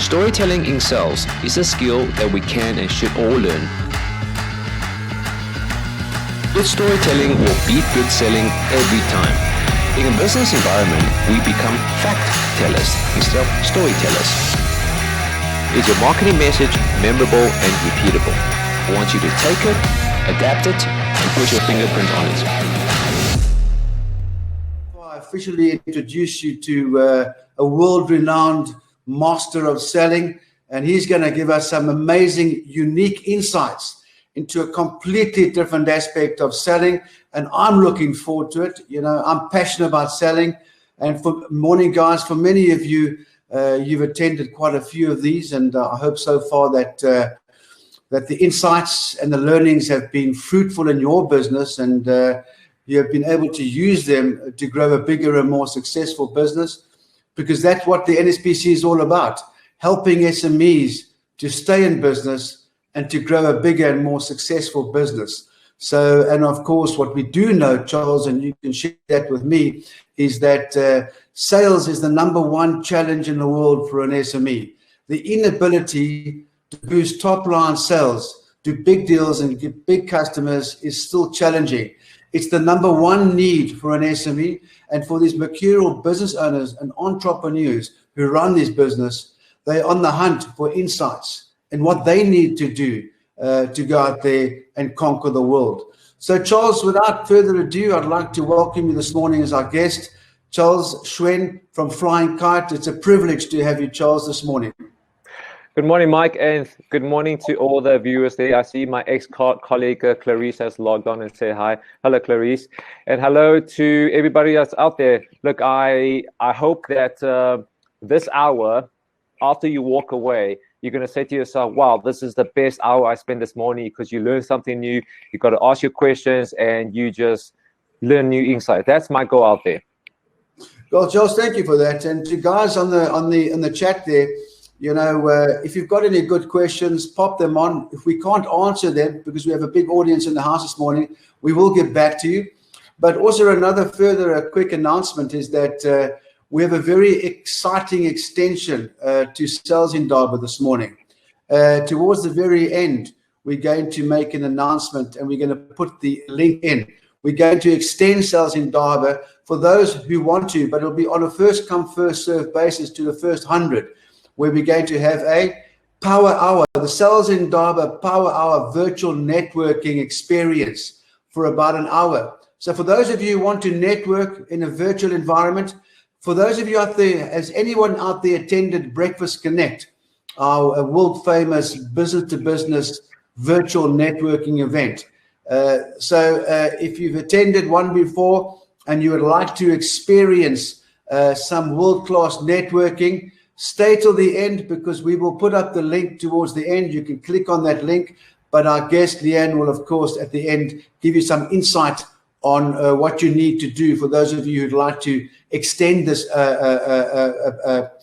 Storytelling in sales is a skill that we can and should all learn. Good storytelling will beat good selling every time. In a business environment, we become fact tellers instead of storytellers. Is your marketing message memorable and repeatable? I want you to take it, adapt it, and put your fingerprint on it. I officially introduce you to a world-renowned master of selling, and he's going to give us some amazing, unique insights into a completely different aspect of selling, and I'm looking forward to it. You know, I'm passionate about selling, and for morning, guys, for many of you, you've attended quite a few of these, and I hope so far that the insights and the learnings have been fruitful in your business, and you have been able to use them to grow a bigger and more successful business. Because that's what the NSBC is all about, helping SMEs to stay in business and to grow a bigger and more successful business. So, and of course, what we do know, Charles, and you can share that with me, is that sales is the number one challenge in the world for an SME. The inability to boost top-line sales, do big deals and get big customers is still challenging. It's the number one need for an SME, and for these mercurial business owners and entrepreneurs who run this business, they're on the hunt for insights and what they need to do to go out there and conquer the world. So, Charles, without further ado, I'd like to welcome you this morning as our guest, Charles Hsuan from Flying Kite. It's a privilege to have you, Charles, this morning. Good morning, Mike, and good morning to all the viewers there. I see my ex-colleague Clarice has logged on and said hi. Hello, Clarice, and hello to everybody that's out there. Look, I hope that this hour, after you walk away, you're going to say to yourself, wow, this is the best hour I spent this morning, because you learned something new. You got to ask your questions and you just learn new insight. That's my goal out there. Well, Charles, thank you for that. And to guys in the chat there, you know, if you've got any good questions, pop them on. If we can't answer them, because we have a big audience in the house this morning, we will get back to you. But also another further quick announcement is that we have a very exciting extension to sales.The this morning. Towards the very end, we're going to make an announcement, and we're going to put the link in. We're going to extend sales.The for those who want to, but it'll be on a first come, first served basis to the first 100. Where we're going to have a power hour, the sales.The power hour virtual networking experience for about an hour. So for those of you who want to network in a virtual environment, for those of you out there, has anyone out there attended Breakfast Connect, our world famous business to business virtual networking event? So if you've attended one before and you would like to experience some world-class networking, stay till the end, because we will put up the link towards the end. You can click on that link, but our guest Leanne will, of course, at the end give you some insight on what you need to do for those of you who'd like to extend this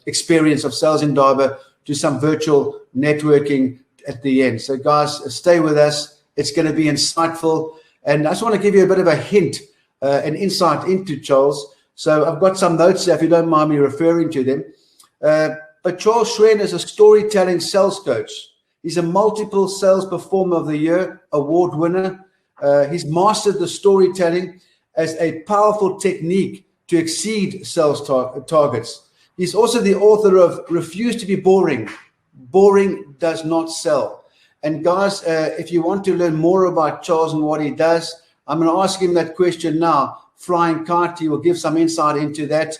experience of sales.The to some virtual networking at the end. So, guys, stay with us. It's going to be insightful. And I just want to give you a bit of a hint, an insight into Charles. So I've got some notes there, if you don't mind me referring to them. But Charles Hsuan is a storytelling sales coach. He's a multiple sales performer of the year award winner. He's mastered the storytelling as a powerful technique to exceed sales targets. He's also the author of Refuse to be Boring. Boring does not sell. And guys, if you want to learn more about Charles and what he does, I'm going to ask him that question now. Flying Kite, he will give some insight into that.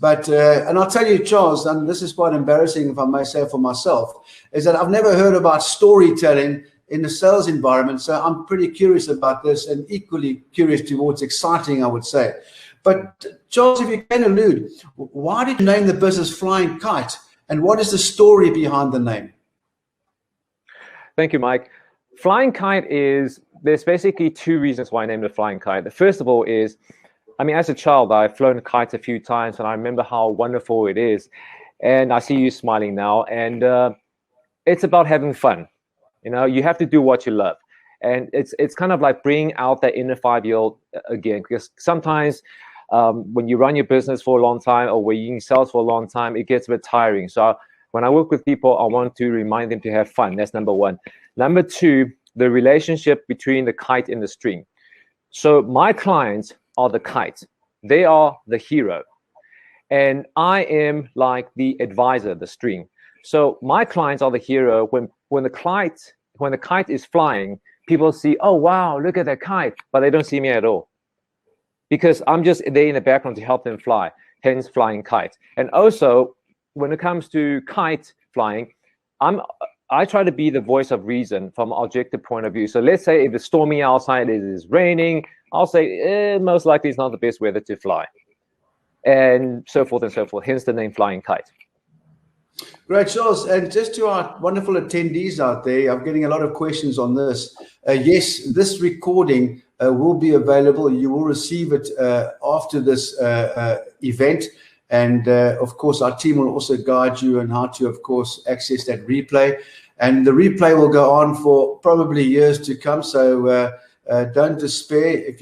But, and I'll tell you, Charles, and this is quite embarrassing, if I may say for myself, is that I've never heard about storytelling in the sales environment. So I'm pretty curious about this, and equally curious towards exciting, I would say. But Charles, if you can allude, why did you name the business Flying Kite, and what is the story behind the name? Thank you, Mike. Flying Kite is, there's basically two reasons why I named it Flying Kite. The first of all is, I mean, as a child, I've flown kites a few times, and I remember how wonderful it is. And I see you smiling now, and it's about having fun. You know, you have to do what you love. And it's kind of like bringing out that inner 5-year-old again, because sometimes when you run your business for a long time, or when you're in sales for a long time, it gets a bit tiring. So When I work with people, I want to remind them to have fun. That's number one. Number two, the relationship between the kite and the string. So my clients are the kite. They are the hero. And I am like the advisor, the string. So my clients are the hero. When the kite is flying, people see, oh, wow, look at that kite. But they don't see me at all. Because I'm just there in the background to help them fly, hence Flying Kite. And also, when it comes to kite flying, I try to be the voice of reason from an objective point of view. So let's say if it's stormy outside, it is raining, I'll say most likely it's not the best weather to fly. And so forth and so forth, hence the name Flying Kite. Great, Charles. And just to our wonderful attendees out there, I'm getting a lot of questions on this. Yes, this recording will be available. You will receive it after this event. And of course, our team will also guide you on how to, of course, access that replay. And the replay will go on for probably years to come. So don't despair if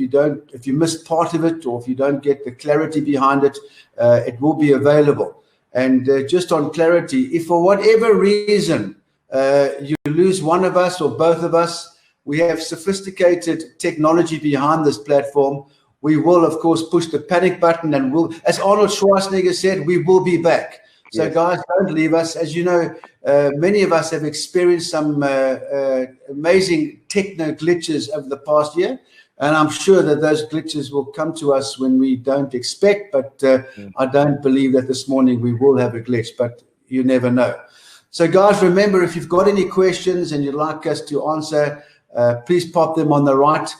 you miss part of it, or if you don't get the clarity behind it. It will be available. And just on clarity, if for whatever reason you lose one of us or both of us, we have sophisticated technology behind this platform. We will, of course, push the panic button, and we'll, as Arnold Schwarzenegger said, we will be back. So, yes, guys, don't leave us. As you know, many of us have experienced some amazing techno glitches over the past year. And I'm sure that those glitches will come to us when we don't expect. But I don't believe that this morning we will have a glitch, but you never know. So, guys, remember, if you've got any questions and you'd like us to answer, please pop them on the right.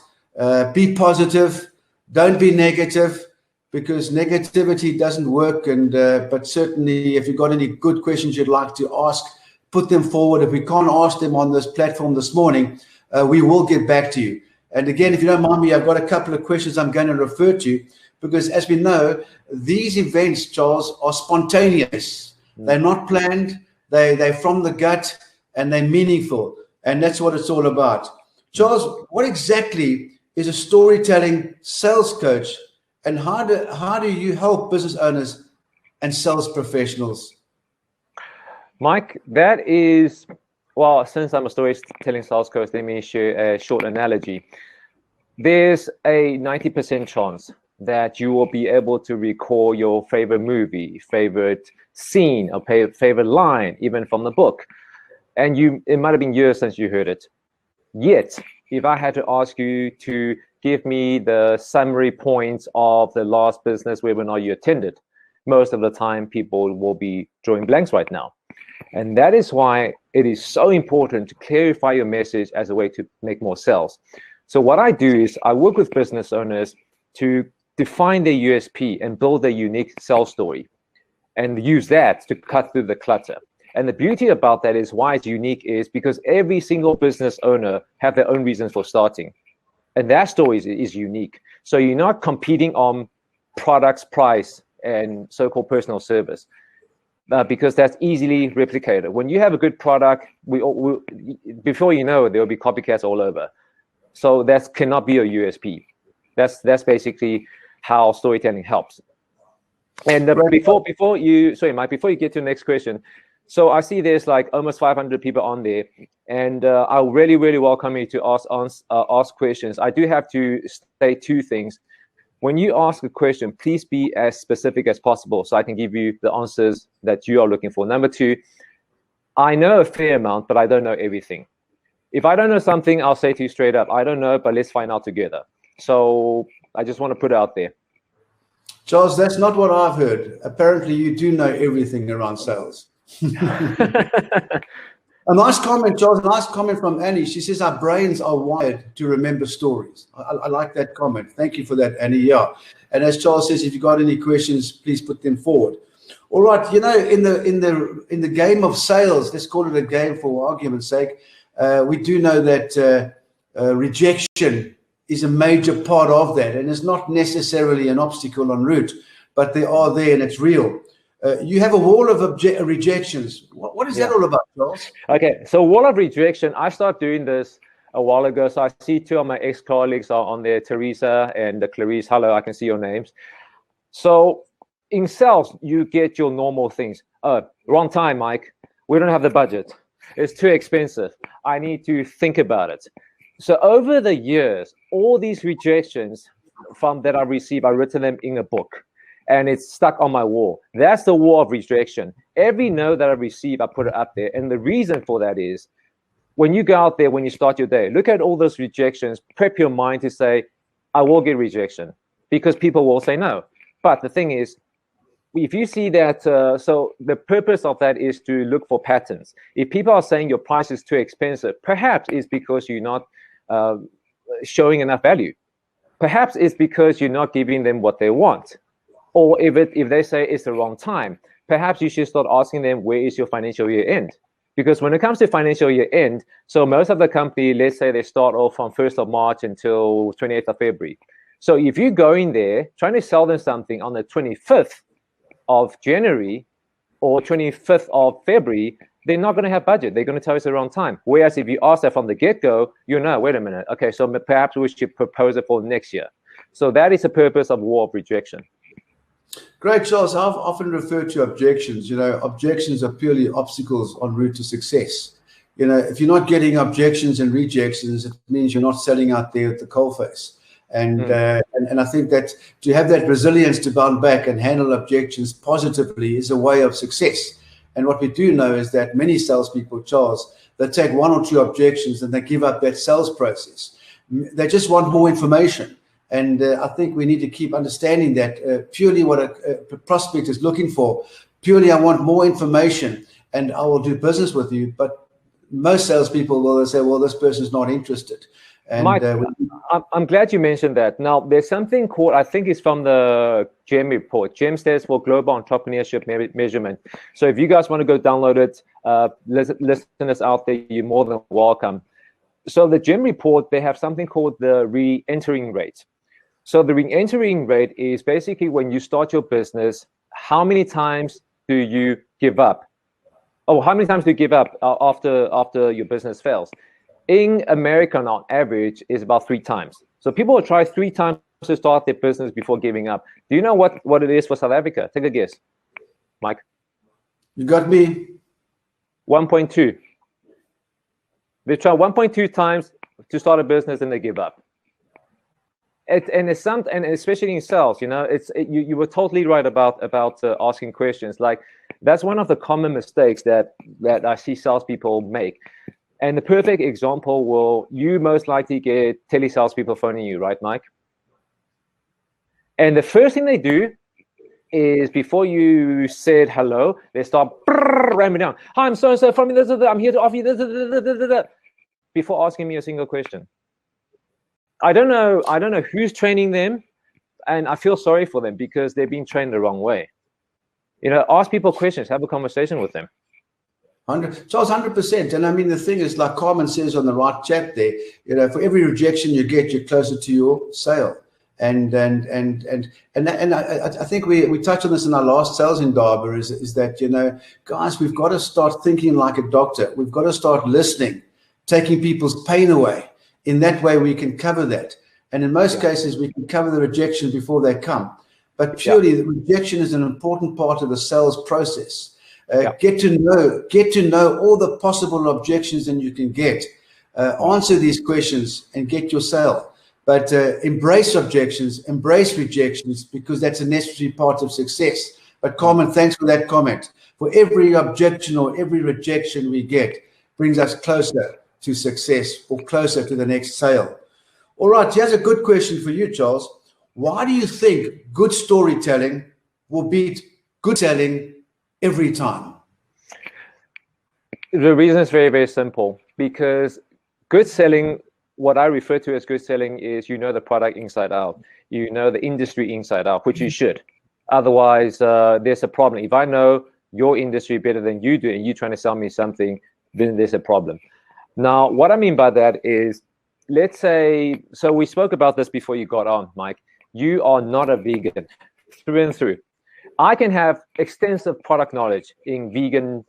Be positive. Don't be negative, because negativity doesn't work. And but certainly, if you've got any good questions you'd like to ask, put them forward. If we can't ask them on this platform this morning, we will get back to you. And again, if you don't mind me, I've got a couple of questions I'm going to refer to, because as we know, these events, Charles, are spontaneous. They're not planned. They're from the gut, and they're meaningful. And that's what it's all about. Charles, what exactly is a storytelling sales coach, and how do you help business owners and sales professionals? Mike, that is, well, since I'm a storytelling sales coach, let me share a short analogy. There's a 90% chance that you will be able to recall your favorite movie, favorite scene, or favorite line, even from the book. And it might have been years since you heard it. Yet, if I had to ask you to give me the summary points of the last business webinar you attended, most of the time people will be drawing blanks right now. And that is why it is so important to clarify your message as a way to make more sales. So what I do is I work with business owners to define their USP and build a unique sales story, and use that to cut through the clutter. And the beauty about that is why it's unique is because every single business owner have their own reasons for starting. And that story is unique. So you're not competing on products, price, and so-called personal service, because that's easily replicated. When you have a good product, before you know it, there will be copycats all over. So that cannot be a USP. That's basically how storytelling helps. And before you get to the next question, so I see there's like almost 500 people on there, and I really, really welcome you to ask questions. I do have to state two things. When you ask a question, please be as specific as possible so I can give you the answers that you are looking for. Number two, I know a fair amount, but I don't know everything. If I don't know something, I'll say to you straight up, I don't know, but let's find out together. So I just want to put it out there. Charles, that's not what I've heard. Apparently, you do know everything around sales. A nice comment, Charles, a nice comment from Annie. She says our brains are wired to remember stories. I like that comment. Thank you for that, Annie. Yeah. And as Charles says, if you've got any questions, please put them forward. All right, you know, in the game of sales, let's call it a game for argument's sake, we do know that rejection is a major part of that, and it's not necessarily an obstacle en route, but they are there and it's real. You have a wall of rejections. What is that all about, Charles? Okay, so wall of rejection, I started doing this a while ago. So I see two of my ex-colleagues are on there, Teresa and Clarice. Hello, I can see your names. So in sales, you get your normal things. Wrong time, Mike. We don't have the budget. It's too expensive. I need to think about it. So over the years, all these rejections from that I received, I written them in a book, and it's stuck on my wall. That's the wall of rejection. Every no that I receive, I put it up there. And the reason for that is when you go out there, when you start your day, look at all those rejections, prep your mind to say, I will get rejection, because people will say no. But the thing is, if you see that, so the purpose of that is to look for patterns. If people are saying your price is too expensive, perhaps it's because you're not showing enough value. Perhaps it's because you're not giving them what they want. Or if they say it's the wrong time, perhaps you should start asking them, where is your financial year end? Because when it comes to financial year end, so most of the company, let's say they start off from 1st of March until 28th of February. So if you go in there trying to sell them something on the 25th of January or 25th of February, they're not going to have budget. They're going to tell us the wrong time. Whereas if you ask that from the get-go, you know, wait a minute. Okay, so perhaps we should propose it for next year. So that is the purpose of war of rejection. Great, Charles. I've often referred to objections. Objections are purely obstacles en route to success. If you're not getting objections and rejections, it means you're not selling out there at the coalface. And I think that to have that resilience to bounce back and handle objections positively is a way of success. And what we do know is that many salespeople, Charles, they take one or two objections and they give up that sales process. They just want more information. And I think we need to keep understanding that purely what a prospect is looking for, purely I want more information and I will do business with you. But most salespeople will say, well, this person's not interested. And, Mike, I'm glad you mentioned that. Now, there's something called, I think it's from the GEM report. GEM stands for Global Entrepreneurship Measurement. So if you guys want to go download it, listeners out there, you're more than welcome. So the GEM report, they have something called the re-entering rate. So the re-entering rate is basically when you start your business, how many times do you give up? Oh, how many times do you give up after your business fails? In America, on average, is about 3 times. So people will try 3 times to start their business before giving up. Do you know what it is for South Africa? Take a guess, Mike. You got me. 1.2. They try 1.2 times to start a business and they give up. And especially in sales, you were totally right about asking questions. Like that's one of the common mistakes that I see salespeople make. And the perfect example you most likely get tele-salespeople phoning you, right, Mike? And the first thing they do is before you said hello, they start ramming down. Hi, I'm so-and-so from this. I'm here to offer you this. Before asking me a single question. I don't know who's training them, and I feel sorry for them because they're being trained the wrong way. Ask people questions, have a conversation with them. Charles, 100%. And I mean, the thing is, like Carmen says on the right chat there, for every rejection you get, you're closer to your sale. And I think we touched on this in our last sales Indaba is that, guys, we've got to start thinking like a doctor. We've got to start listening, taking people's pain away. In that way, we can cover that. And in most cases, we can cover the rejection before they come. But purely, the rejection is an important part of the sales process. Get to know all the possible objections that you can get. Answer these questions and get your sale. But embrace objections, embrace rejections, because that's a necessary part of success. But Carmen, thanks for that comment. For every objection or every rejection we get brings us closer to success or closer to the next sale. All right, here's a good question for you, Charles. Why do you think good storytelling will beat good selling every time? The reason is very, very simple. Because good selling, what I refer to as good selling is the product inside out. The industry inside out, which you should. Otherwise, there's a problem. If I know your industry better than you do and you're trying to sell me something, then there's a problem. Now, what I mean by that is, let's say, so we spoke about this before you got on, Mike. You are not a vegan through and through. I can have extensive product knowledge in vegan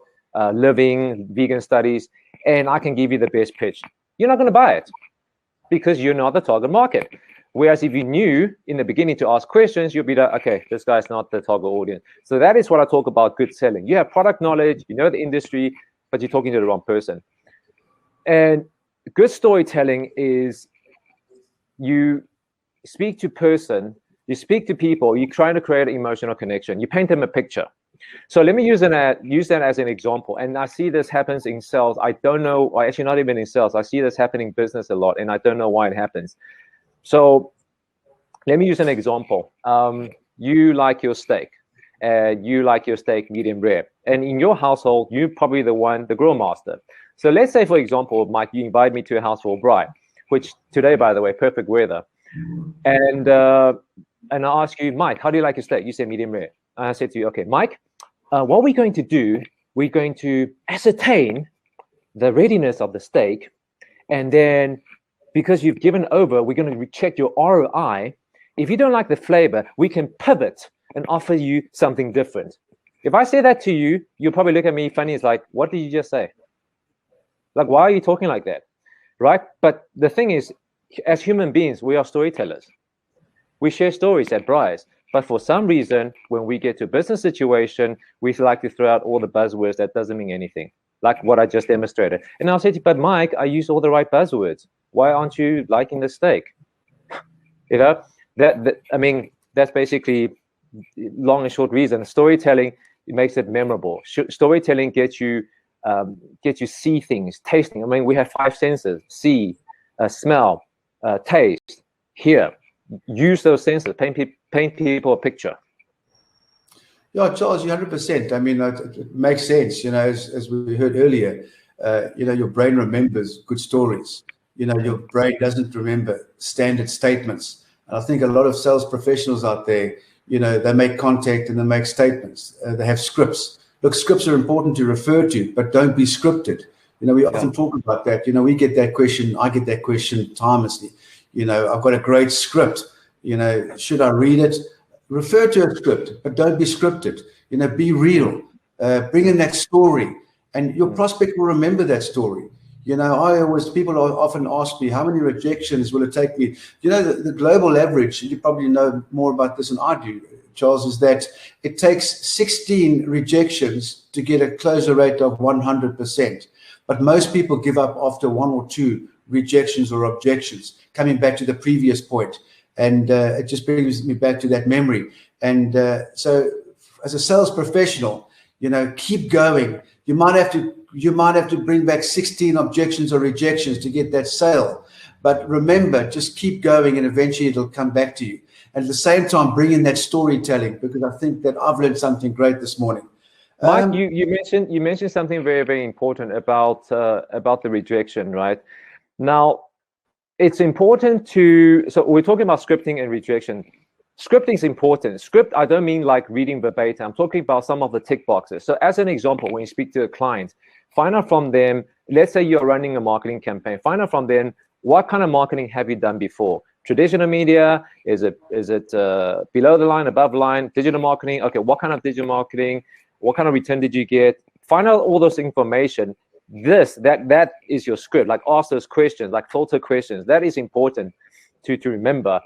living, vegan studies, and I can give you the best pitch. You're not going to buy it because you're not the target market. Whereas if you knew in the beginning to ask questions, you'll be like, okay, this guy's not the target audience. So that is what I talk about good selling. You have product knowledge, you know the industry, but you're talking to the wrong person. And good storytelling is you speak to person, you speak to people, you're trying to create an emotional connection. You paint them a picture. So let me use that as an example. And I see this happens in sales. I don't know, or actually not even in sales. I see this happening in business a lot, and I don't know why it happens. So let me use an example. You like your steak. You like your steak medium rare. And in your household, you're probably the grill master. So let's say, for example, Mike, you invite me to a house for a bride, which today, by the way, perfect weather. And I ask you, Mike, how do you like your steak? You say medium rare. And I said to you, okay, Mike, what we're going to do, we're going to ascertain the readiness of the steak. And then because you've given over, we're going to check your ROI. If you don't like the flavor, we can pivot and offer you something different. If I say that to you, you'll probably look at me funny. It's like, what did you just say? Like, why are you talking like that? Right? But the thing is, as human beings, we are storytellers. We share stories at Briars. But for some reason, when we get to a business situation, we like to throw out all the buzzwords that doesn't mean anything, like what I just demonstrated. And I'll say to you, but Mike, I use all the right buzzwords. Why aren't you liking the steak? You know, I mean, that's basically long and short reason. Storytelling, it makes it memorable. Storytelling gets you see things, tasting. I mean, we have 5 senses: see, smell, taste, hear. Use those senses. Paint people a picture. Yeah, Charles, you're 100%. I mean, it makes sense. You know, as we heard earlier, you know, your brain remembers good stories. You know, your brain doesn't remember standard statements. And I think a lot of sales professionals out there, you know, they make contact and they make statements. They have scripts. Look, scripts are important to refer to, but don't be scripted. You know, we often talk about that. You know, we get that question. I get that question timelessly. You know, I've got a great script. You know, should I read it? Refer to a script, but don't be scripted. You know, be real. Bring in that story, and your prospect will remember that story. You know, people often ask me, how many rejections will it take me? You know, the global average, you probably know more about this than I do, Charles, is that it takes 16 rejections to get a closure rate of 100%. But most people give up after 1 or 2 rejections or objections, coming back to the previous point. And it just brings me back to that memory. And so as a sales professional, you know, keep going. You might have to bring back 16 objections or rejections to get that sale. But remember, just keep going and eventually it'll come back to you. And at the same time, bring in that storytelling, because I think that I've learned something great this morning. Mike, you mentioned something very, very important about the rejection, right? Now, it's important so we're talking about scripting and rejection. Scripting is important. Script, I don't mean like reading verbatim. I'm talking about some of the tick boxes. So as an example, when you speak to a client, find out from them, let's say you're running a marketing campaign, find out from them, what kind of marketing have you done before? Traditional media, is it below the line, above the line, digital marketing? Okay, what kind of digital marketing? What kind of return did you get? Find out all those information. That is your script. Like, ask those questions, like filter questions. That is important to remember.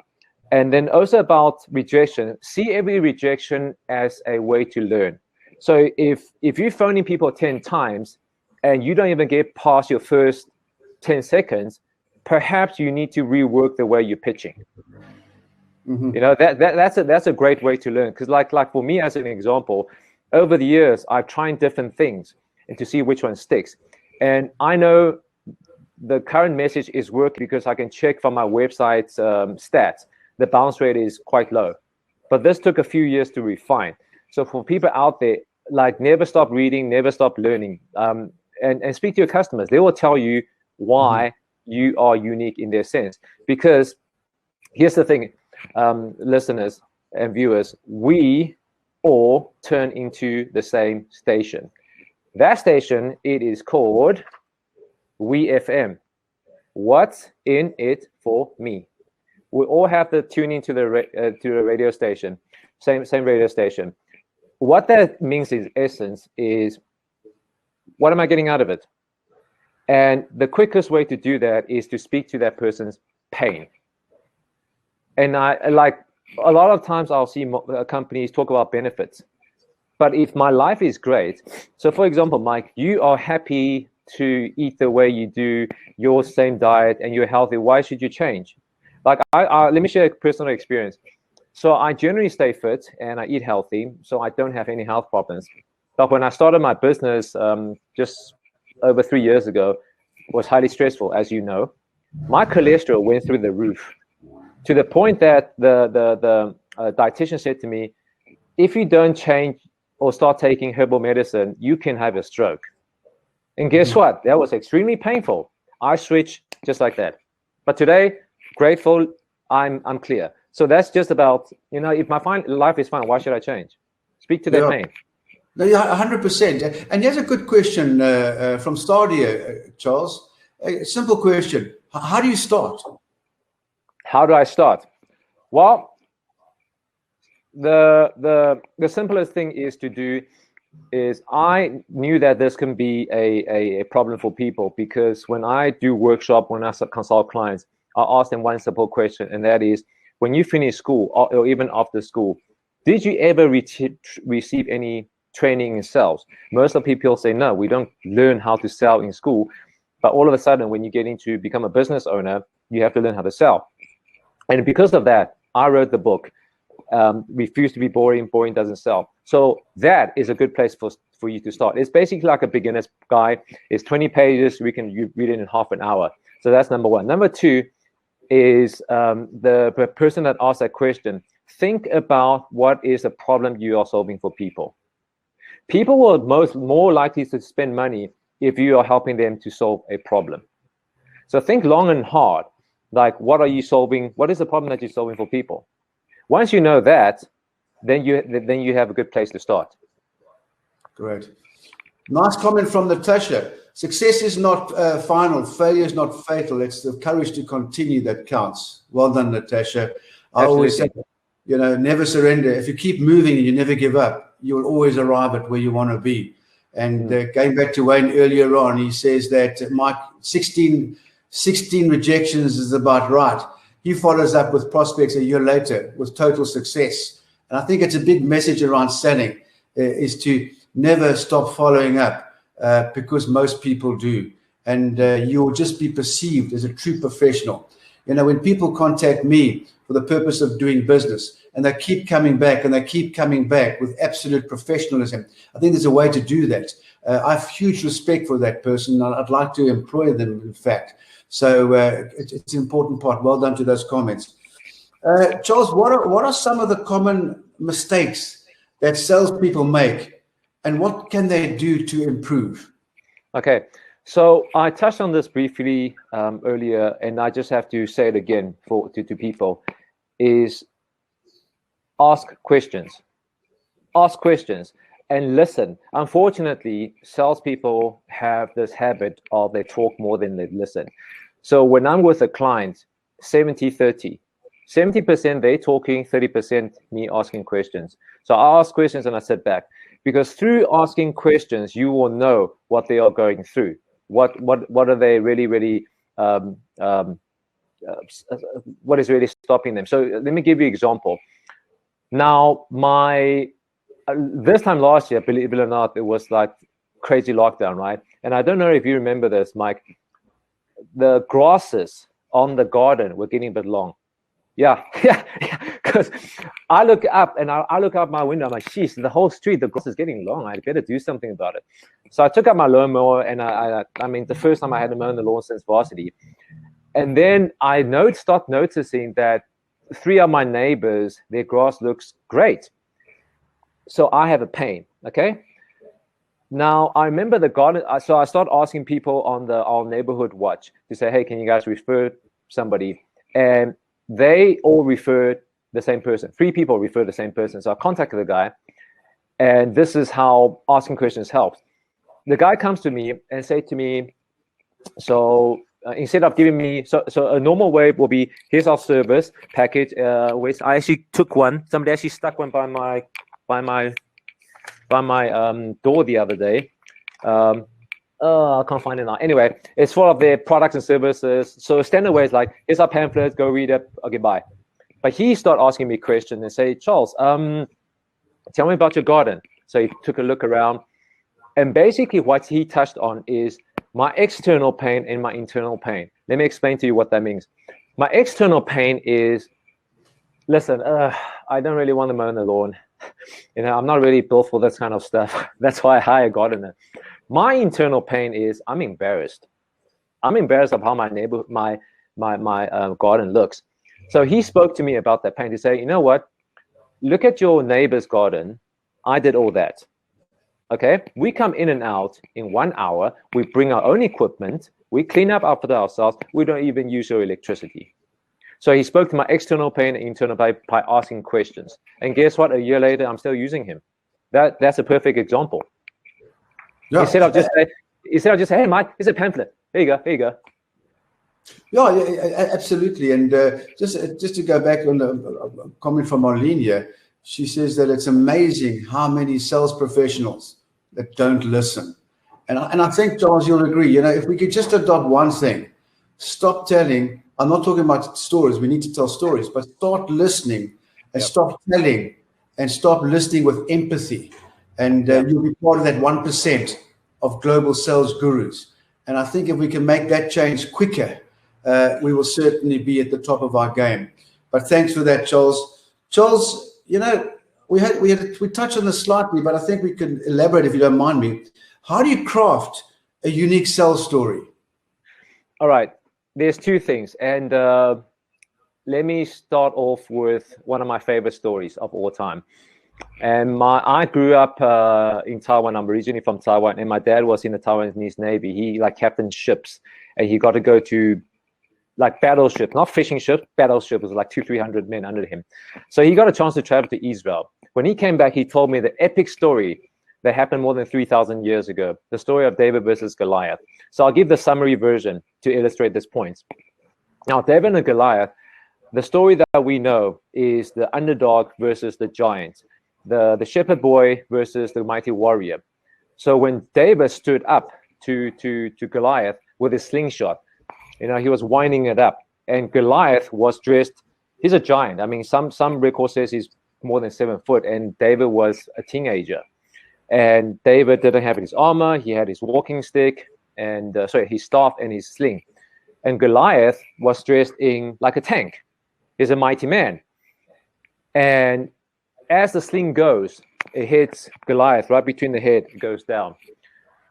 And then also about rejection, see every rejection as a way to learn. So if you're phoning people 10 times and you don't even get past your first 10 seconds, perhaps you need to rework the way you're pitching. You know, that's a great way to learn. Because like for me, as an example, over the years, I've tried different things and to see which one sticks. And I know the current message is working because I can check from my website's stats. The bounce rate is quite low. But this took a few years to refine. So for people out there, like, never stop reading, never stop learning. And speak to your customers. They will tell you why you are unique in their sense. Because here's the thing, listeners and viewers, we all turn into the same station. That station, it is called WeFM. What's in it for me? We all have to tune into the radio station, same radio station. What that means in essence is, what am I getting out of it? And the quickest way to do that is to speak to that person's pain. And I like a lot of times I'll see companies talk about benefits. But if my life is great, so for example, Mike, you are happy to eat the way you do, your same diet, and you're healthy, why should you change? Like, let me share a personal experience. So I generally stay fit and I eat healthy, so I don't have any health problems. But when I started my business just over 3 years ago, it was highly stressful, as you know. My cholesterol went through the roof to the point that the dietitian said to me, if you don't change or start taking herbal medicine, you can have a stroke. And guess what? That was extremely painful. I switched just like that. But today, grateful, I'm clear. So that's just about, if my life is fine, why should I change? Speak to that pain. No, yeah, 100%. And here's a good question from Stadio, Charles. A simple question. How do you start? How do I start? Well, the simplest thing is to do is I knew that this can be a problem for people, because when I do workshop, when I consult clients, I ask them one simple question, and that is, when you finish school or even after school, did you ever receive any training in sales? Most of the people say, no, we don't learn how to sell in school. But all of a sudden, when you get into become a business owner, you have to learn how to sell. And because of that, I wrote the book, Refuse to be boring, boring doesn't sell. So that is a good place for you to start. It's basically like a beginner's guide. It's 20 pages. You read it in half an hour. So that's number one. Number two is the person that asked that question. Think about what is the problem you are solving for people. People will more likely to spend money if you are helping them to solve a problem. So think long and hard. Like, what are you solving? What is the problem that you're solving for people? Once you know that, then you have a good place to start. Great. Nice comment from Natasha. Success is not final. Failure is not fatal. It's the courage to continue that counts. Well done, Natasha. I always say, never surrender. If you keep moving and you never give up, you will always arrive at where you want to be. And going back to Wayne earlier on, he says that Mike, 16 rejections is about right. He follows up with prospects a year later with total success. And I think it's a big message around selling, is to never stop following up, because most people do. And you'll just be perceived as a true professional. When people contact me for the purpose of doing business, and they keep coming back and they keep coming back with absolute professionalism, I think there's a way to do that. I have huge respect for that person, and I'd like to employ them, in fact. So it's an important part. Well done to those comments. Charles, what are some of the common mistakes that salespeople make, and what can they do to improve? Okay, so I touched on this briefly earlier, and I just have to say it again to people, is ask questions. Ask questions and listen. Unfortunately, salespeople have this habit of they talk more than they listen. So when I'm with a client, 70-30. 70% they talking, 30% me asking questions. So I ask questions and I sit back, because through asking questions, you will know what they are going through. What are they really what is really stopping them? So let me give you an example. Now, this time last year, believe it or not, it was like crazy lockdown, right? And I don't know if you remember this, Mike. The grasses on the garden were getting a bit long. Yeah. Because I look up and I look out my window. I'm like, geez, the whole street, the grass is getting long. I better do something about it. So I took out my lawnmower, and I mean, the first time I had to mow the lawn since varsity. And then I start noticing that 3 of my neighbors, their grass looks great. So I have a pain. Okay. Now, I remember the garden, so I start asking people on our neighborhood watch to say, hey, can you guys refer somebody? And they all referred the same person. 3 people referred the same person. So I contacted the guy, and this is how asking questions helps. The guy comes to me and say to me, so instead of giving me, so a normal way will be, here's our service package. Which I actually took one. Somebody actually stuck one by my door the other day. I can't find it now. Anyway, it's full of their products and services. So standard way is like, here's our pamphlet, go read it, okay, bye. But he started asking me questions and say, Charles, tell me about your garden. So he took a look around. And basically what he touched on is my external pain and my internal pain. Let me explain to you what that means. My external pain is, listen, I don't really want to mow the lawn. I'm not really built for this kind of stuff. That's why I hire a gardener. My internal pain is I'm embarrassed. I'm embarrassed of how my garden looks. So he spoke to me about that pain to say, you know what? Look at your neighbor's garden. I did all that. Okay, we come in and out in 1 hour. We bring our own equipment. We clean up after ourselves. We don't even use your electricity. So he spoke to my external pain and internal pain by asking questions. And guess what? A year later, I'm still using him. That's a perfect example. Yeah. Instead of just say, hey, Mike, it's a pamphlet. Here you go. Yeah, absolutely. And just to go back on a comment from Marlene here, she says that it's amazing how many sales professionals that don't listen. And I think, Charles, you'll agree, if we could just adopt one thing, stop telling. I'm not talking about stories. We need to tell stories, but start listening and stop telling and stop listening with empathy. And you'll be part of that 1% of global sales gurus. And I think if we can make that change quicker, we will certainly be at the top of our game. But thanks for that, Charles. Charles, we touched on this slightly, but I think we can elaborate if you don't mind me. How do you craft a unique sales story? All right. There's two things. And let me start off with one of my favorite stories of all time. And I grew up in Taiwan. I'm originally from Taiwan, and my dad was in the Taiwanese Navy. He captained ships, and he got to go to battleship, not fishing ships, battleship. It was 200-300 men under him. So he got a chance to travel to Israel. When he came back, he told me the epic story that happened more than 3,000 years ago, the story of David versus Goliath. So I'll give the summary version to illustrate this point. Now, David and Goliath, the story that we know is the underdog versus the giant, the shepherd boy versus the mighty warrior. So when David stood up to Goliath with his slingshot, he was winding it up, and Goliath was dressed. He's a giant. I mean, some record says he's more than 7 foot, and David was a teenager. And David didn't have his armor. He had his walking stick and his staff and his sling. And Goliath was dressed in like a tank. He's a mighty man. And as the sling goes, it hits Goliath right between the head, it goes down.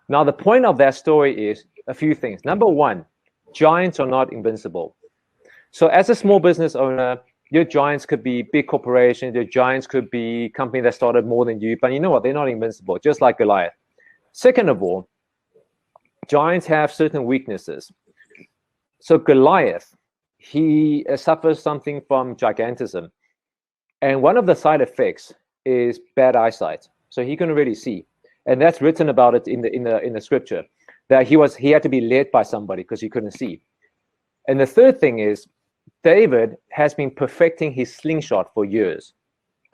Now, the point of that story is a few things. Number one, giants are not invincible. So as a small business owner, your giants could be big corporations, your giants could be company that started more than you, but you know what? They're not invincible, just like Goliath. Second of all, giants have certain weaknesses. So Goliath, he suffers something from gigantism. And one of the side effects is bad eyesight. So he couldn't really see. And that's written about it in the scripture, that he had to be led by somebody because he couldn't see. And the third thing is, David has been perfecting his slingshot for years.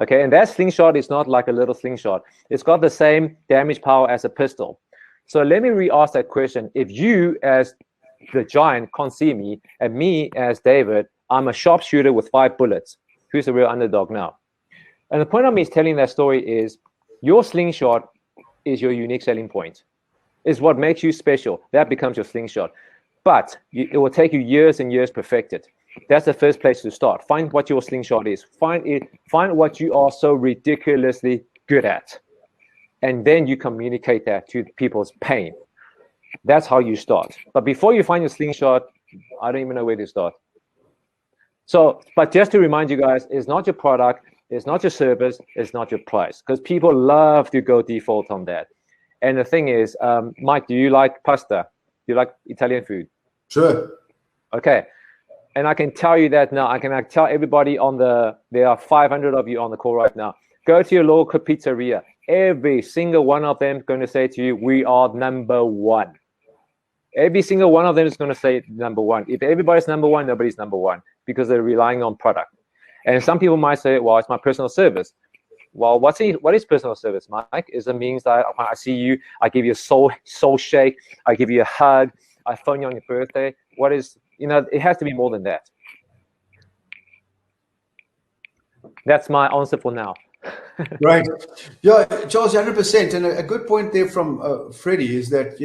Okay, and that slingshot is not like a little slingshot. It's got the same damage power as a pistol. So let me re-ask that question. If you, as the giant, can't see me, and me, as David, I'm a sharpshooter with 5 bullets, who's the real underdog now? And the point of me telling that story is, your slingshot is your unique selling point. It's what makes you special. That becomes your slingshot. But it will take you years and years to perfect it. That's the first place to start. Find what your slingshot is. Find what you are so ridiculously good at. And then you communicate that to people's pain. That's how you start. But before you find your slingshot, I don't even know where to start. So, but just to remind you guys, it's not your product, it's not your service, it's not your price. Because people love to go default on that. And the thing is, Mike, do you like pasta? Do you like Italian food? Sure. Okay. And I can tell you that now. I can tell everybody there are 500 of you on the call right now. Go to your local pizzeria. Every single one of them is going to say to you, we are number one. Every single one of them is going to say number one. If everybody's number one, nobody's number one because they're relying on product. And some people might say, well, it's my personal service. Well, what is personal service, Mike? It means that when I see you, I give you a soul shake, I give you a hug, I phone you on your birthday. It has to be more than that. That's my answer for now. Right. Yeah, Charles, 100%. And a good point there from Freddie is that,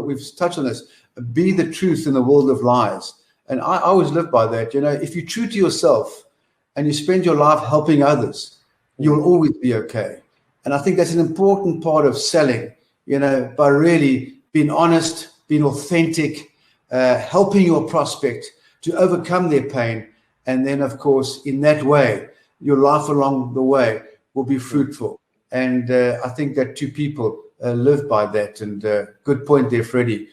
we've touched on this, be the truth in the world of lies. And I always live by that. If you're true to yourself and you spend your life helping others, you'll always be okay. And I think that's an important part of selling, by really being honest, being authentic, helping your prospect to overcome their pain. And then, of course, in that way, your life along the way will be fruitful. And I think that two people live by that. And good point there, Freddie.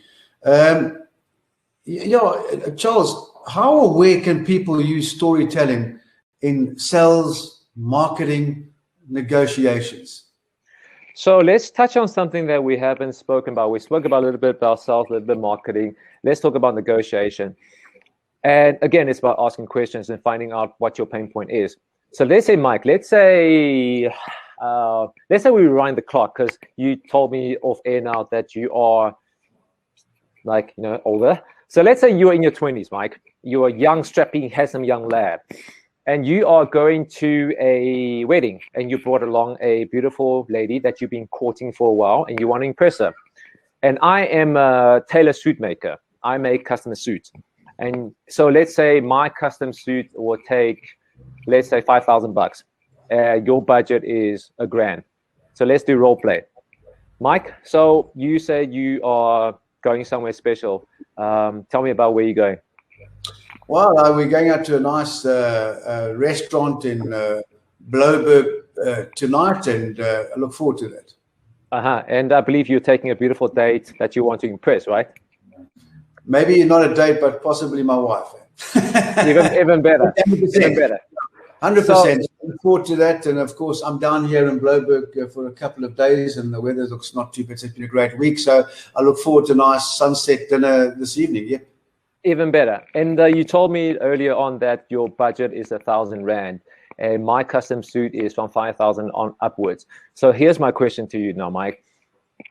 Charles, how or where can people use storytelling in sales, marketing, negotiations? So let's touch on something that we haven't spoken about. We spoke about a little bit about sales, a little bit marketing. Let's talk about negotiation. And again, it's about asking questions and finding out what your pain point is. So let's say, Mike, let's say we rewind the clock, because you told me off air now that you are older. So let's say you're in your 20s, Mike. You're a young, strapping, handsome young lad. And you are going to a wedding, and you brought along a beautiful lady that you've been courting for a while, and you want to impress her. And I am a tailor suit maker. I make custom suits. And so let's say my custom suit will take, let's say, $5,000. Your budget is $1,000. So let's do role play. Mike, so you said you are going somewhere special. Tell me about where you're going. Well, we're going out to a nice restaurant in Bloberg tonight, and I look forward to that. And I believe you're taking a beautiful date that you want to impress, right? Maybe not a date, but possibly my wife. even better. 100%. Even better. 100%. So, look forward to that. And of course, I'm down here in Bloberg for a couple of days, and the weather looks not too bad. It's been a great week. So I look forward to a nice sunset dinner this evening. Yeah. Even better. And you told me earlier on that your budget is R1,000, and my custom suit is from 5,000 on upwards. So here's my question to you now, Mike.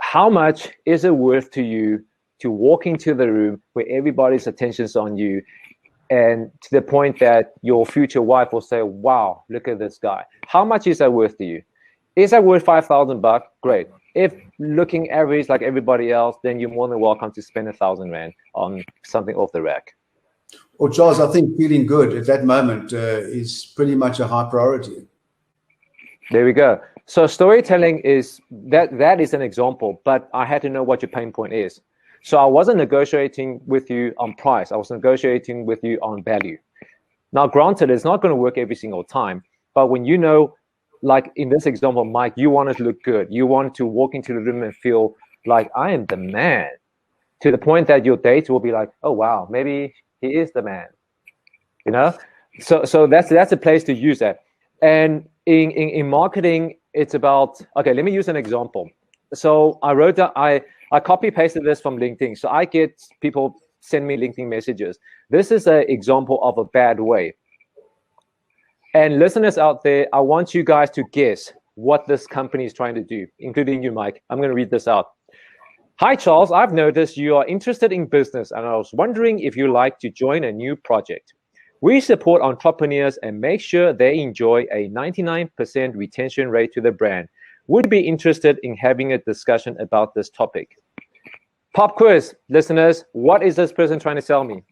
How much is it worth to you to walk into the room where everybody's attention's on you, and to the point that your future wife will say, wow, look at this guy? How much is that worth to you? Is that worth $5,000? Great. If looking average like everybody else, then you're more than welcome to spend R1,000 on something off the rack. Well, Charles, I think feeling good at that moment is pretty much a high priority. There we go. So storytelling is that is an example, but I had to know what your pain point is. So I wasn't negotiating with you on price. I was negotiating with you on value. Now, granted, it's not going to work every single time, but when you know, like in this example, Mike, you want to look good. You want to walk into the room and feel like I am the man, to the point that your date will be like, oh, wow, maybe he is the man, So that's a place to use that. And in marketing, it's about, okay, let me use an example. So I wrote down, I copy pasted this from LinkedIn. So I get people send me LinkedIn messages. This is an example of a bad way. And listeners out there, I want you guys to guess what this company is trying to do, including you, Mike. I'm going to read this out. Hi, Charles. I've noticed you are interested in business, and I was wondering if you'd like to join a new project. We support entrepreneurs and make sure they enjoy a 99% retention rate to the brand. Would be interested in having a discussion about this topic. Pop quiz, listeners. What is this person trying to sell me?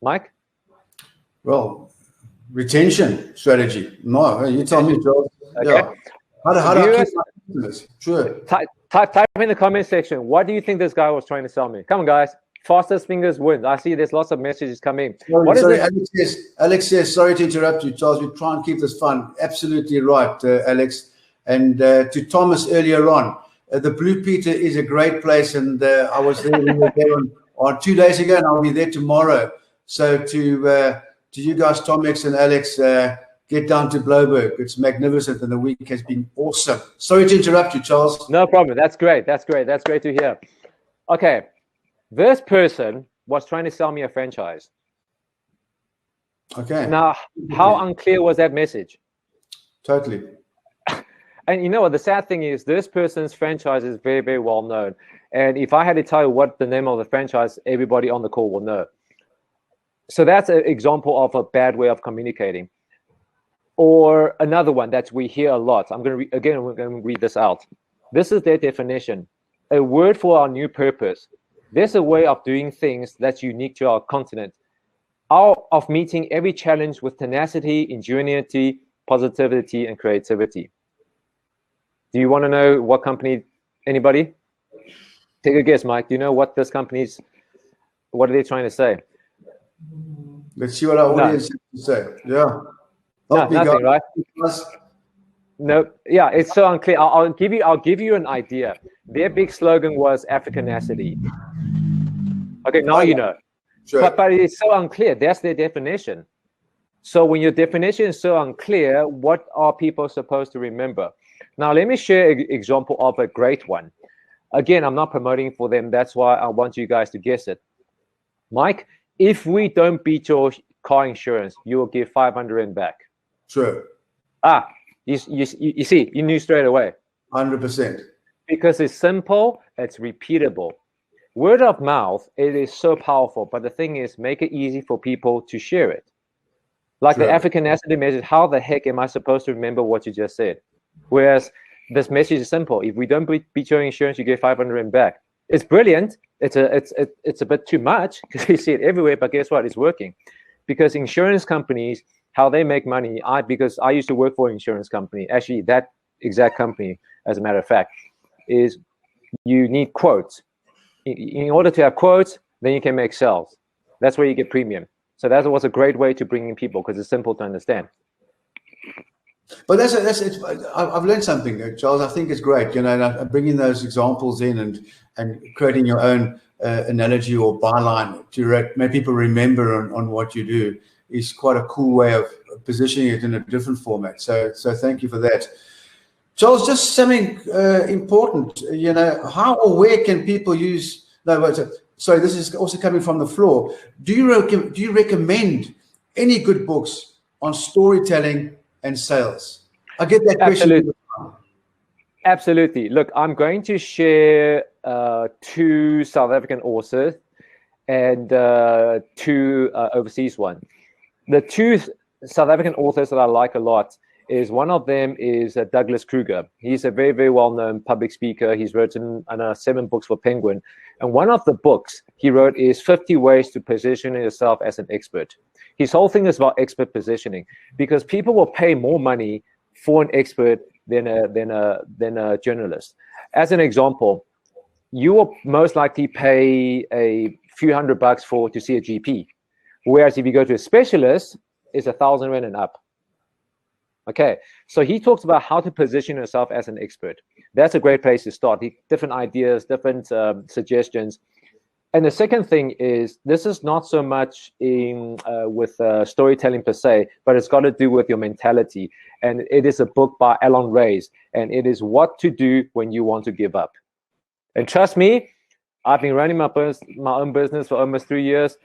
Mike? Well, retention strategy. No, you tell me, Charles. Okay. Yeah. How do I keep my business? Sure. Type in the comment section. What do you think this guy was trying to sell me? Come on, guys. Fastest fingers wins. I see there's lots of messages coming. Sorry, Alex says, sorry to interrupt you, Charles. We try and keep this fun. Absolutely right, Alex. And to Thomas earlier on, the Blue Peter is a great place, and I was there, we were there on 2 days ago, and I'll be there tomorrow. So to you guys, Thomas and Alex, get down to Bloberg. It's magnificent, and the week has been awesome. Sorry to interrupt you, Charles. No problem. That's great. That's great. That's great to hear. Okay, this person was trying to sell me a franchise. Okay. Now, how unclear was that message? Totally. And you know what? The sad thing is this person's franchise is very, very well known. And if I had to tell you what the name of the franchise, everybody on the call will know. So that's an example of a bad way of communicating. Or another one that we hear a lot. We're going to read this out. This is their definition: a word for our new purpose. There's a way of doing things that's unique to our continent, of meeting every challenge with tenacity, ingenuity, positivity, and creativity. Do you want to know what company? Anybody? Take a guess, Mike. Do you know what this company's? What are they trying to say? Let's see what our audience has to say. Yeah. No, nothing, right? No, yeah, it's so unclear. I'll give you an idea. Their big slogan was Africanacity. Okay, now you know. Sure. But it's so unclear. That's their definition. So when your definition is so unclear, what are people supposed to remember? Now, let me share an example of a great one. Again, I'm not promoting for them. That's why I want you guys to guess it. Mike, if we don't beat your car insurance, you will give 500 Rand back. Sure. You see, you knew straight away. 100%. Because it's simple, it's repeatable. Word of mouth, it is so powerful. But the thing is, make it easy for people to share it. Like the Africanacity message, how the heck am I supposed to remember what you just said? Whereas this message is simple. If we don't beat your insurance, you get 500 Rand back. It's brilliant. It's a bit too much because you see it everywhere. But guess what? It's working. Because insurance companies, how they make money, because I used to work for an insurance company. Actually, that exact company, as a matter of fact, is you need quotes. In order to have quotes, then you can make sales. That's where you get premium. So that was a great way to bring in people because it's simple to understand. But I've learned something, Charles. I think it's great, and bringing those examples in and creating your own analogy or byline to make people remember on what you do is quite a cool way of positioning it in a different format. So thank you for that. Charles, just something important, how or where can people use, sorry, this is also coming from the floor. Do you recommend any good books on storytelling and sales? I get that question. Absolutely. Look, I'm going to share 2 South African authors and 2 overseas ones. The 2 South African authors that I like a lot is, one of them is Douglas Kruger. He's a very, very well-known public speaker. He's written 7 books for Penguin. And one of the books he wrote is 50 Ways to Position Yourself as an Expert. His whole thing is about expert positioning, because people will pay more money for an expert than a journalist. As an example, you will most likely pay a few $100 to see a GP, whereas if you go to a specialist, it's 1,000 Rand and up. Okay, so he talks about how to position yourself as an expert. That's a great place to start. Different ideas, different suggestions. And the second thing is, this is not so much with storytelling per se, but it's got to do with your mentality. And it is a book by Alan Reyes, and it is What to Do When You Want to Give Up. And trust me, I've been running my own business for almost 3 years.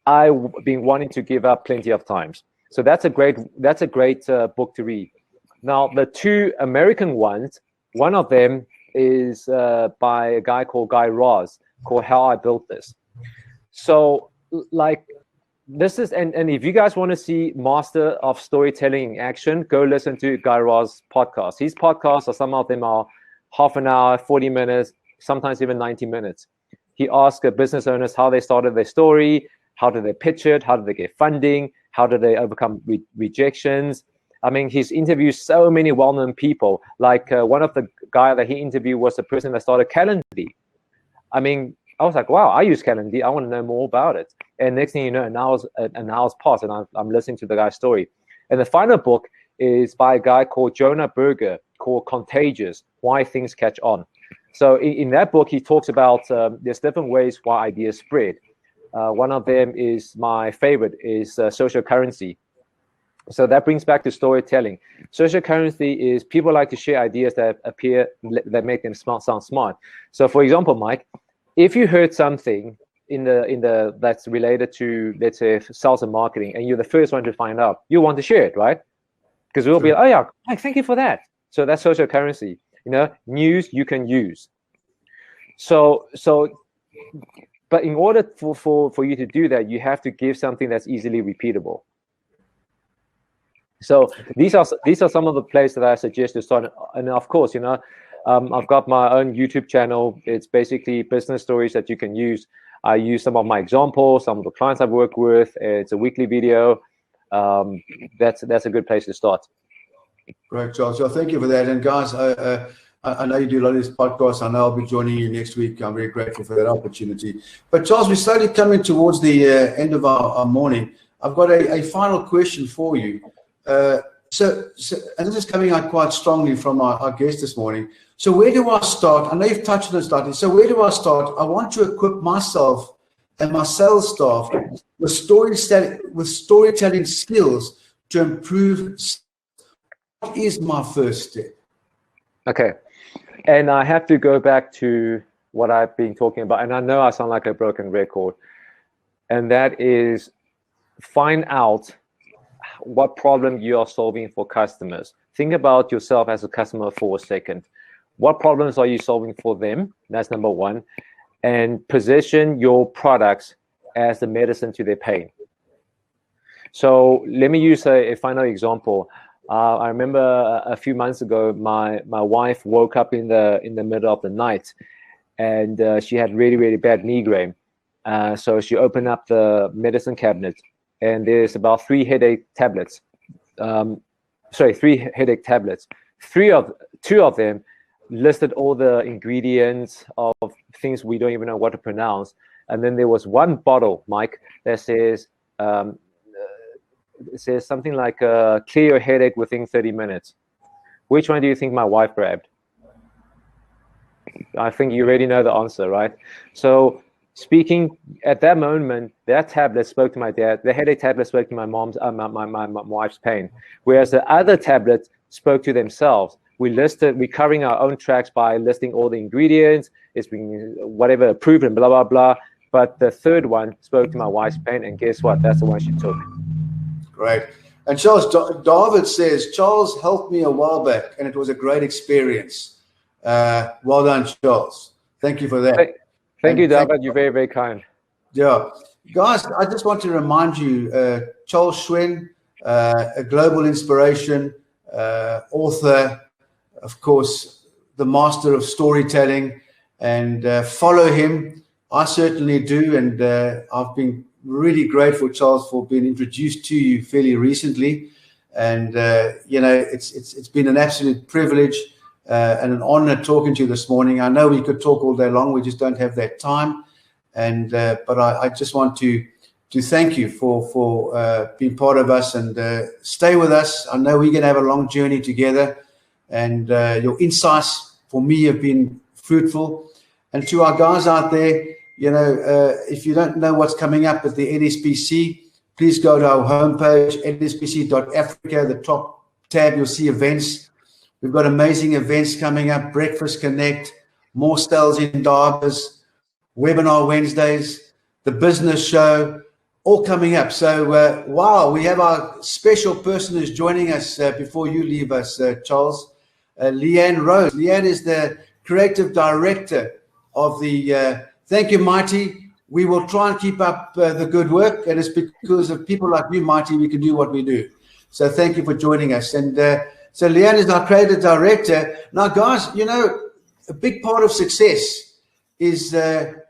I've been wanting to give up plenty of times. So that's a great book to read. Now, the 2 American ones, one of them is by a guy called Guy Raz, called How I Built This. So like this is, and if you guys want to see master of storytelling in action, go listen to Guy Raz's podcast. His podcasts, some of them are half an hour, 40 minutes, sometimes even 90 minutes. He asks business owners how they started their story, how did they pitch it, how did they get funding, how did they overcome rejections. I mean, he's interviewed so many well-known people. Like one of the guy that he interviewed was the person that started Calendly. I mean, I was like, wow, I use Calendly. I want to know more about it. And next thing you know, an hour's passed, and I'm listening to the guy's story. And the final book is by a guy called Jonah Berger, called Contagious: Why Things Catch On. So in that book, he talks about there's different ways why ideas spread. One of them is my favorite, is social currency. So that brings back to storytelling. Social currency is people like to share ideas that make them sound smart. So for example, Mike, if you heard something in the that's related to, let's say, sales and marketing, and you're the first one to find out, you want to share it, right? Because we'll be like, oh yeah, Mike, thank you for that. So that's social currency. News you can use. So but in order for you to do that, you have to give something that's easily repeatable. So these are some of the places that I suggest to start. And of course, I've got my own YouTube channel. It's basically business stories that you can use. I use some of my examples, some of the clients I've worked with. It's a weekly video. That's a good place to start. Great, Charles. So thank you for that. And guys, I know you do a lot of these podcasts. I know I'll be joining you next week. I'm very grateful for that opportunity. But Charles, we're slowly coming towards the end of our morning. I've got a final question for you. So, and this is coming out quite strongly from our guest this morning. So where do I start? I know you've touched on it slightly. So where do I start? I want to equip myself and my sales staff with storytelling skills to improve. What is my first step? Okay. And I have to go back to what I've been talking about. And I know I sound like a broken record. And that is find out what problem you are solving for customers. Think about yourself as a customer for a second. What problems are you solving for them? That's number one. And position your products as the medicine to their pain. So let me use a final example. I remember a few months ago, my wife woke up in the middle of the night, and she had really, really bad migraine. So she opened up the medicine cabinet, and there's about 3 headache tablets. 3 headache tablets. Two of them listed all the ingredients of things we don't even know what to pronounce. And then there was one bottle, Mike, that says something like clear your headache within 30 minutes. Which one do you think my wife grabbed? I think you already know the answer, right? So speaking at that moment, that tablet spoke to my dad. The headache tablet spoke to my mom's, my wife's pain. Whereas the other tablets spoke to themselves. We're covering our own tracks by listing all the ingredients. It's been whatever approved and blah, blah, blah. But the third one spoke to my wife's pain. And guess what? That's the one she took. Great. And Charles, David says, Charles helped me a while back, and it was a great experience. Well done, Charles. Thank you for that. Thank you, David. You're very, very kind. Yeah. Guys, I just want to remind you, Charles Hsuan, a global inspiration, author, of course, the master of storytelling, and follow him. I certainly do, and I've been really grateful, Charles, for being introduced to you fairly recently. And, it's been an absolute privilege and an honor talking to you this morning. I know we could talk all day long. We just don't have that time. And but I just want to thank you for being part of us, and stay with us. I know we're going to have a long journey together, and your insights for me have been fruitful. And to our guys out there, if you don't know what's coming up at the NSBC, please go to our homepage, nsbc.africa. The top tab, you'll see events. We've got amazing events coming up, Breakfast Connect, more sales in Indabas, Webinar Wednesdays, the business show, all coming up. So, wow, we have our special person who's joining us before you leave us, Charles, Leanne Rose. Leanne is the creative director of the thank you, Mighty. We will try and keep up the good work, and it's because of people like you, Mighty, we can do what we do. So thank you for joining us. And so Leanne is our creative director. Now, guys, a big part of success is, get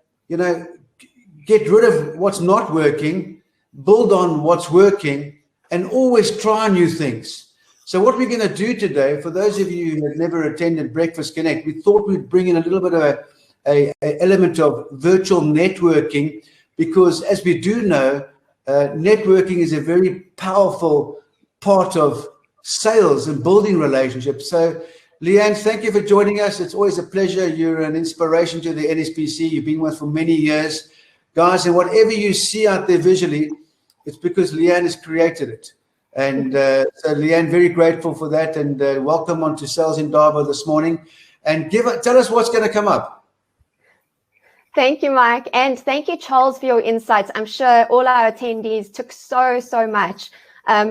rid of what's not working, build on what's working, and always try new things. So what we're going to do today, for those of you who have never attended Breakfast Connect, we thought we'd bring in a little bit of a element of virtual networking, because as we do know, networking is a very powerful part of sales and building relationships. So Leanne, thank you for joining us. It's always a pleasure. You're an inspiration to the NSBC. You've been with us for many years. Guys, and whatever you see out there visually, it's because Leanne has created it. And so Leanne, very grateful for that. And welcome onto Sales in Indaba this morning. And tell us what's going to come up. Thank you, Mike. And thank you, Charles, for your insights. I'm sure all our attendees took so much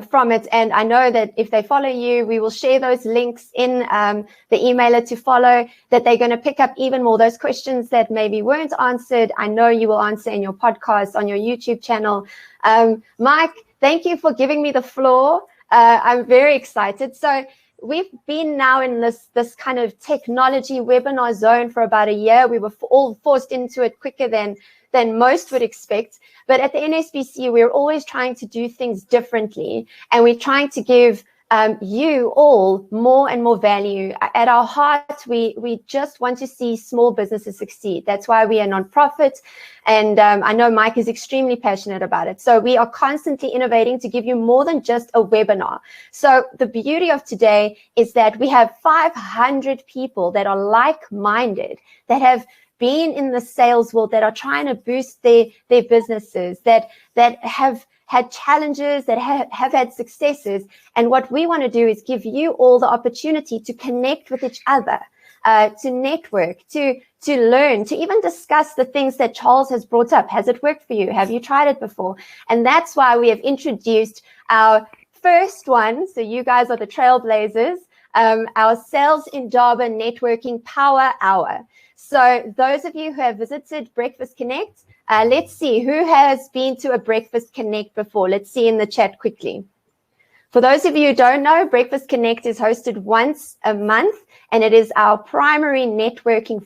from it. And I know that if they follow you, we will share those links in the emailer to follow, that they're going to pick up even more. Those questions that maybe weren't answered, I know you will answer in your podcast, on your YouTube channel. Mike, thank you for giving me the floor. I'm very excited. So we've been now in this kind of technology webinar zone for about a year. We were all forced into it quicker than most would expect. But at the NSBC, we're always trying to do things differently, and we're trying to give you all more and more value. At our heart, we just want to see small businesses succeed. That's why we are nonprofit, and I know Mike is extremely passionate about it. So we are constantly innovating to give you more than just a webinar. So the beauty of today is that we have 500 people that are like-minded, that have been in the sales world, that are trying to boost their businesses, that have had challenges, that have had successes. And what we want to do is give you all the opportunity to connect with each other, to network, to learn, to even discuss the things that Charles has brought up. Has it worked for you? Have you tried it before? And that's why we have introduced our first one. So you guys are the trailblazers, our sales.The networking power hour. So those of you who have visited Breakfast Connect, let's see, who has been to a Breakfast Connect before? Let's see in the chat quickly. For those of you who don't know, Breakfast Connect is hosted once a month, and it is our primary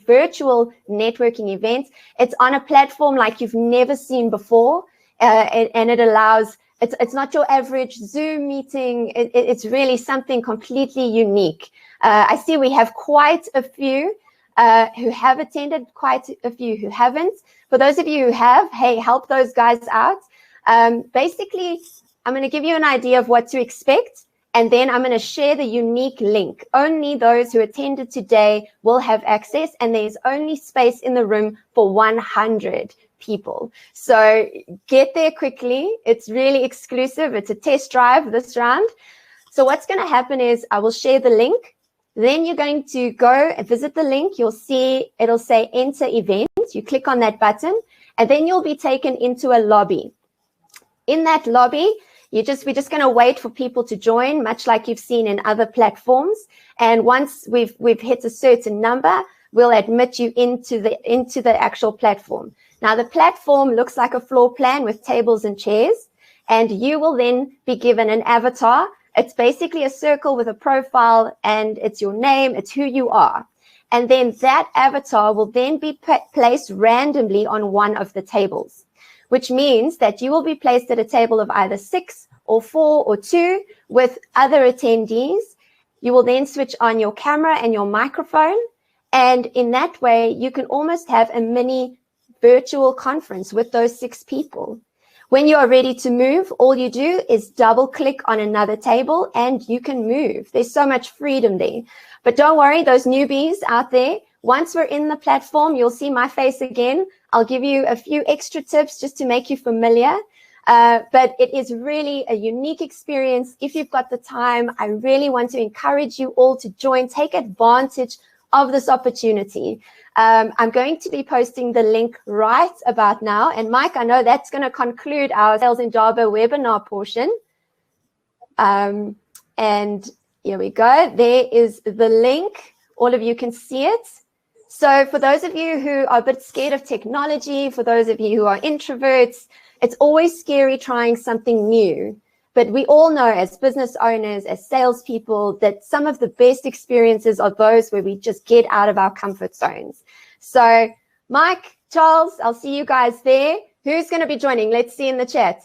virtual networking event. It's on a platform like you've never seen before, and it allows, it's not your average Zoom meeting. It's really something completely unique. I see we have quite a few who have attended, quite a few who haven't. For those of you who have, hey, help those guys out. Basically, I'm going to give you an idea of what to expect, and then I'm going to share the unique link. Only those who attended today will have access, and there's only space in the room for 100 people. So get there quickly. It's really exclusive. It's a test drive this round. So what's going to happen is I will share the link. Then you're going to go and visit the link. You'll see it'll say enter event. You click on that button, and then you'll be taken into a lobby. In that lobby, we're just going to wait for people to join, much like you've seen in other platforms. And once we've hit a certain number, we'll admit you into the actual platform. Now, the platform looks like a floor plan with tables and chairs, and you will then be given an avatar. It's basically a circle with a profile, and it's your name, it's who you are. And then that avatar will then be placed randomly on one of the tables, which means that you will be placed at a table of either 6 or 4 or 2 with other attendees. You will then switch on your camera and your microphone, and in that way, you can almost have a mini virtual conference with those 6 people. When you are ready to move, all you do is double click on another table and you can move. There's so much freedom there. But don't worry, those newbies out there, once we're in the platform, you'll see my face again. I'll give you a few extra tips just to make you familiar. But it is really a unique experience. If you've got the time, I really want to encourage you all to join, take advantage of this opportunity. I'm going to be posting the link right about now. And Mike, I know that's going to conclude our sales.The webinar portion. And here we go. There is the link. All of you can see it. So for those of you who are a bit scared of technology, for those of you who are introverts, it's always scary trying something new. But we all know as business owners, as salespeople, that some of the best experiences are those where we just get out of our comfort zones. So Mike, Charles, I'll see you guys there. Who's going to be joining? Let's see in the chat.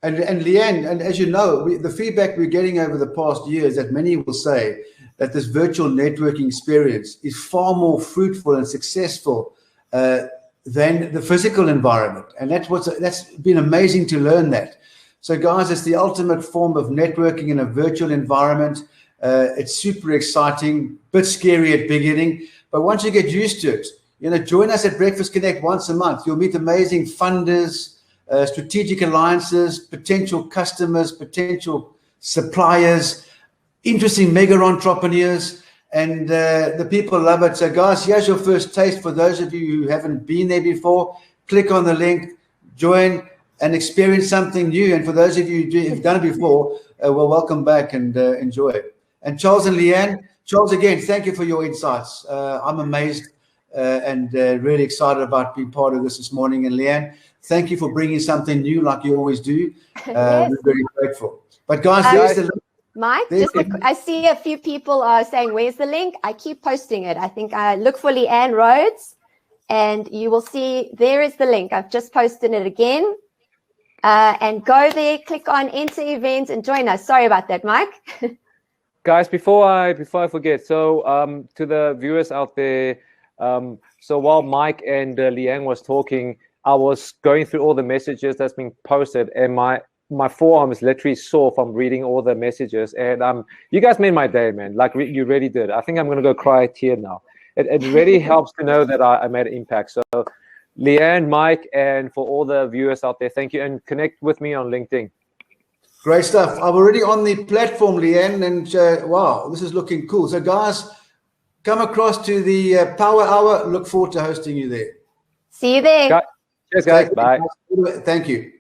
And Leanne, and as you know, the feedback we're getting over the past year is that many will say that this virtual networking experience is far more fruitful and successful than the physical environment. And that's been amazing to learn that. So guys, it's the ultimate form of networking in a virtual environment. It's super exciting, bit scary at beginning, but once you get used to it, join us at Breakfast Connect once a month. You'll meet amazing funders, strategic alliances, potential customers, potential suppliers, interesting mega entrepreneurs, and the people love it. So guys, here's your first taste. For those of you who haven't been there before, click on the link, join, and experience something new. And for those of you who've done it before, well, welcome back and enjoy it. And Charles and Leanne, Charles, again, thank you for your insights. I'm amazed and really excited about being part of this morning. And Leanne, thank you for bringing something new like you always do. Yes. We're very grateful. But guys, there's the link. Mike, There's I see a few people are saying, where's the link? I keep posting it. I think I look for Leanne Rhodes and you will see there is the link. I've just posted it again. And go there, click on enter event and join us. Sorry about that, Mike. Guys, before I forget, so to the viewers out there, so while Mike and Leanne was talking, I was going through all the messages that's been posted, and my forearm is literally sore from reading all the messages. And you guys made my day, man. Like you really did. I think I'm gonna go cry a tear now. It really helps to know that I made an impact. So Leanne, Mike, and for all the viewers out there, thank you, and connect with me on LinkedIn. Great stuff. I'm already on the platform, Leanne, and wow, this is looking cool. So guys, come across to the Power Hour. Look forward to hosting you there. See you there. Cheers, guys. Bye. Thank you.